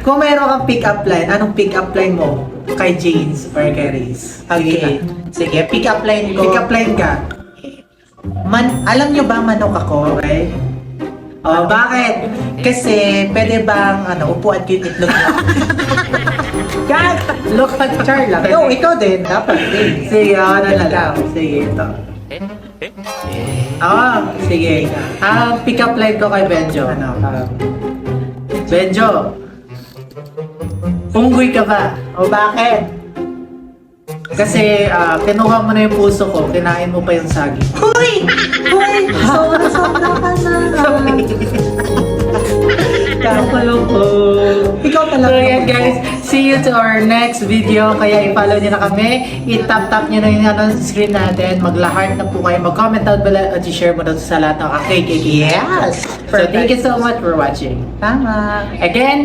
Kung meron kang pick-up line, anong pick-up line mo? Kay James or kay Riz? Okay. Sige, pick up line ko. Pick-up line ka. Alam nyo ba manok ako? Okay? Oh, bakit? Kasi pwede bang upuan ko yung itlog mo? God! Look like Char lang. No, ikaw din. Dapat din. Sige, ano na lang. Sige, ito. Sige. Ang pick-up line ko kay Benjo. Benjo, unggoy ka ba? O bakit? Kasi kinuha mo na yung puso ko, kinain mo pa yung saging. Hoy! Hoy! Sobra ka na. Kakaloko. Ikaw So talaga. yan guys, see you to our next video. Kaya i-follow nyo na kami. I-tap-tap nyo na yung screen natin. Mag-heart na po kayo. Mag-comment down below at i-share mo na sa lahat ng kakay. Yes! So thank you so much for watching. Tama. Again,